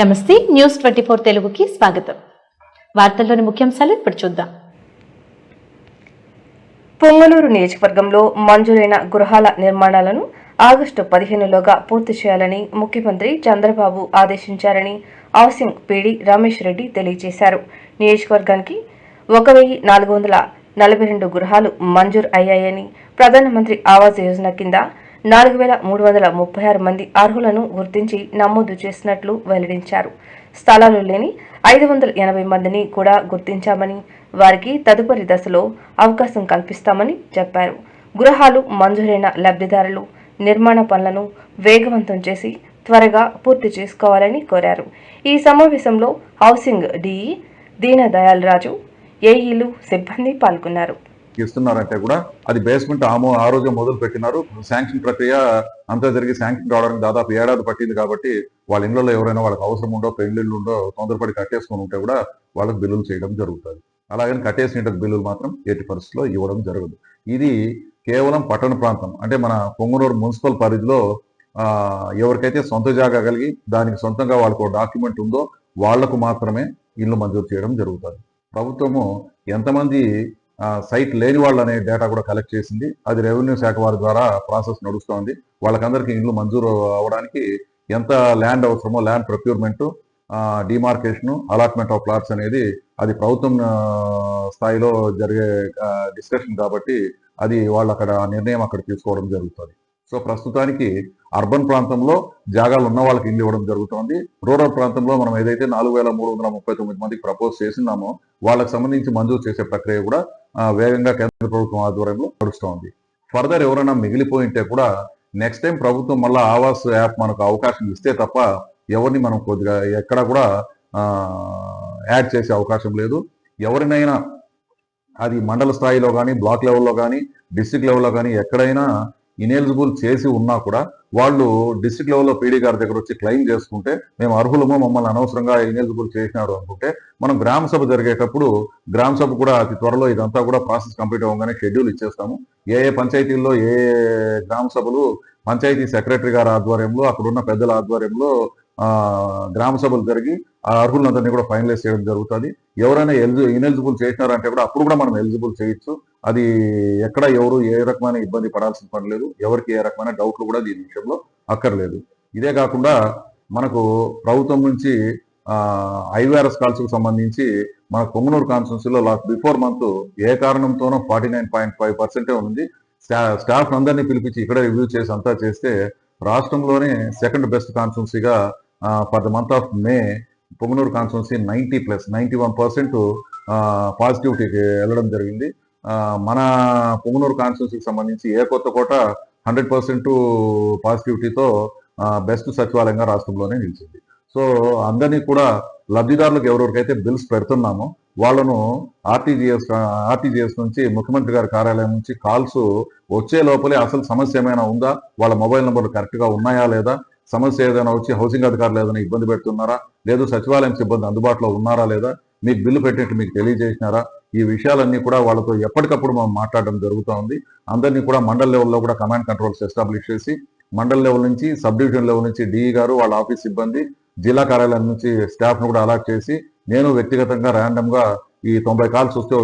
నమస్తే న్యూస్ 24 తెలుగుకి స్వాగతం. వార్తల్లోని ముఖ్యాంశాలు ఇప్పుడు చూద్దాం. పొంగనూరు నియోజకవర్గంలో మంజూరైన గృహాల నిర్మాణాలను ఆగస్టు 15లోగా పూర్తి చేయాలని ముఖ్యమంత్రి చంద్రబాబు ఆదేశించారని హౌసింగ్ పీడీ రమేష్ రెడ్డి తెలియజేశారు. నియోజకవర్గానికి 1442 గృహాలు మంజూరు అయ్యాయని, ప్రధానమంత్రి ఆవాస్ యోజన కింద 4336 మంది అర్హులను గుర్తించి నమోదు చేసినట్లు వెల్లడించారు. స్థలాలు లేని 580 మందిని కూడా గుర్తించామని, వారికి తదుపరి దశలో అవకాశం కల్పిస్తామని చెప్పారు. గృహాలు మంజూరైన లబ్ధిదారులు నిర్మాణ పనులను వేగవంతం చేసి త్వరగా పూర్తి చేసుకోవాలని కోరారు. ఈ సమావేశంలో హౌసింగ్ డిఈ దీనదయాల్ రాజు, ఏఈలు, సిబ్బంది పాల్గొన్నారు. ఇస్తున్నారంటే కూడా అది బేస్మెంట్ ఆ రోజు మొదలు పెట్టినారు. శాంక్షన్ ప్రక్రియ అంతా జరిగి శాంక్షన్ రావడానికి దాదాపు ఏడాది పట్టింది. కాబట్టి వాళ్ళ ఇళ్లలో ఎవరైనా వాళ్ళకి అవసరం ఉండో, పెళ్లిళ్ళు ఉండో, తొందరపడి కట్టేసుకుని ఉంటే కూడా వాళ్ళకి బిల్లులు చేయడం జరుగుతుంది. అలాగని కట్టేసిన బిల్లులు మాత్రం ఎట్టి పరిస్థితుల్లో ఇవ్వడం జరగదు. ఇది కేవలం పట్టణ ప్రాంతం, అంటే మన పొంగనూరు మున్సిపల్ పరిధిలో ఎవరికైతే సొంత జాగా కలిగి దానికి సొంతంగా వాళ్ళకు డాక్యుమెంట్ ఉందో వాళ్లకు మాత్రమే ఇల్లు మంజూరు చేయడం జరుగుతుంది. ప్రభుత్వము ఎంతమంది సైట్ లేని వాళ్ళు అనే డేటా కూడా కలెక్ట్ చేసింది. అది రెవెన్యూ శాఖ వారి ద్వారా ప్రాసెస్ నడుస్తోంది. వాళ్ళకందరికీ ఇల్లు మంజూరు అవ్వడానికి ఎంత ల్యాండ్ అవసరమో land procurement, demarcation, allotment of plots అనేది అది ప్రభుత్వం స్థాయిలో జరిగే డిస్కషన్ కాబట్టి అది వాళ్ళు అక్కడ నిర్ణయం అక్కడ తీసుకోవడం జరుగుతుంది. సో ప్రస్తుతానికి అర్బన్ ప్రాంతంలో జాగాలు ఉన్న వాళ్ళకి ఇల్లు ఇవ్వడం జరుగుతోంది. రూరల్ ప్రాంతంలో మనం ఏదైతే 4339 మందికి ప్రపోజ్ చేసినామో వాళ్ళకి సంబంధించి మంజూరు చేసే ప్రక్రియ కూడా వేగంగా కేంద్ర ప్రభుత్వం ఆధ్వర్యంలో నడుస్తోంది. ఫర్దర్ ఎవరైనా మిగిలిపోయింటే కూడా నెక్స్ట్ టైం ప్రభుత్వం మళ్ళీ ఆవాస్ యాప్ మనకు అవకాశం ఇస్తే తప్ప ఎవరిని మనం కొద్దిగా ఎక్కడ కూడా యాడ్ చేసే అవకాశం లేదు. ఎవరినైనా అది మండల స్థాయిలో కానీ, బ్లాక్ లెవెల్లో కానీ, డిస్ట్రిక్ట్ లెవెల్లో కానీ ఎక్కడైనా ఇనెలిజిబుల్ చేసి ఉన్నా కూడా వాళ్ళు డిస్ట్రిక్ట్ లెవెల్లో పీడీ గారి దగ్గర వచ్చి క్లెయిమ్ చేసుకుంటే మేము అర్హులమో, మమ్మల్ని అనవసరంగా ఇనెలిజిబుల్ చేసినారు అనుకుంటే మనం గ్రామ సభ జరిగేటప్పుడు గ్రామ సభ కూడా అతి త్వరలో ఇదంతా కూడా ప్రాసెస్ కంప్లీట్ అవ్వగానే షెడ్యూల్ ఇచ్చేస్తాము. ఏ పంచాయతీల్లో ఏ గ్రామ సభలు పంచాయతీ సెక్రటరీ గారి ఆధ్వర్యంలో, అక్కడున్న పెద్దల ఆధ్వర్యంలో గ్రామ సభలు జరిగి ఆ అర్హులందరినీ కూడా ఫైనలైజ్ చేయడం జరుగుతుంది. ఎవరైనా ఇనెలిజిబుల్ చేసినారంటే కూడా అప్పుడు కూడా మనం ఎలిజిబుల్ చేయొచ్చు. అది ఎక్కడ ఎవరు ఏ రకమైన ఇబ్బంది పడాల్సిన పని లేదు. ఎవరికి ఏ రకమైన డౌట్లు కూడా దీని విషయంలో అక్కర్లేదు. ఇదే కాకుండా మనకు ప్రభుత్వం నుంచి ఐవీఆర్ఎస్ కాల్స్కు సంబంధించి మన పొంగనూరు కాన్స్టిట్యున్సీలో లాస్ట్ బిఫోర్ మంత్ ఏ కారణంతోనో 49.5% ఉంది. స్టాఫ్ అందరినీ పిలిపించి ఇక్కడ రివ్యూ చేసి అంతా చేస్తే రాష్ట్రంలోనే సెకండ్ బెస్ట్ కాన్స్టిట్యున్సీగా for the month of May Punganur constituency 91% పాజిటివిటీకి వెళ్ళడం జరిగింది. మన పొంగనూరు కాన్స్టిట్యున్సీకి సంబంధించి ఏ కొత్త కోట 100% పాజిటివిటీతో బెస్ట్ సచివాలయంగా రాష్ట్రంలోనే నిలిచింది. సో అందరినీ కూడా లబ్ధిదారులకు ఎవరెవరికైతే బిల్స్ పెడుతున్నామో వాళ్ళను ఆర్టీజీఎస్ నుంచి ముఖ్యమంత్రి గారి కార్యాలయం నుంచి కాల్స్ వచ్చే లోపలే అసలు సమస్య ఏమైనా ఉందా, వాళ్ళ మొబైల్ నెంబర్లు కరెక్ట్గా ఉన్నాయా లేదా, సమస్య ఏదైనా వచ్చి హౌసింగ్ అధికారులు ఏదైనా ఇబ్బంది పెడుతున్నారా, లేదు సచివాలయం సిబ్బంది అందుబాటులో ఉన్నారా లేదా, మీకు బిల్లు పెట్టినట్టు మీకు తెలియజేసినారా, ఈ విషయాలన్నీ కూడా వాళ్ళతో ఎప్పటికప్పుడు మనం మాట్లాడడం జరుగుతూ ఉంది. అందరినీ కూడా మండల్ లెవెల్లో కూడా కమాండ్ కంట్రోల్స్ ఎస్టాబ్లిష్ చేసి మండల్ లెవెల్ నుంచి, సబ్ డివిజన్ లెవెల్ నుంచి డిఈ గారు, వాళ్ళ ఆఫీస్ సిబ్బంది, జిల్లా కార్యాలయం నుంచి స్టాఫ్ను కూడా అలాట్ చేసి నేను వ్యక్తిగతంగా ర్యాండమ్గా ఈ 90 కాల్స్ వస్తే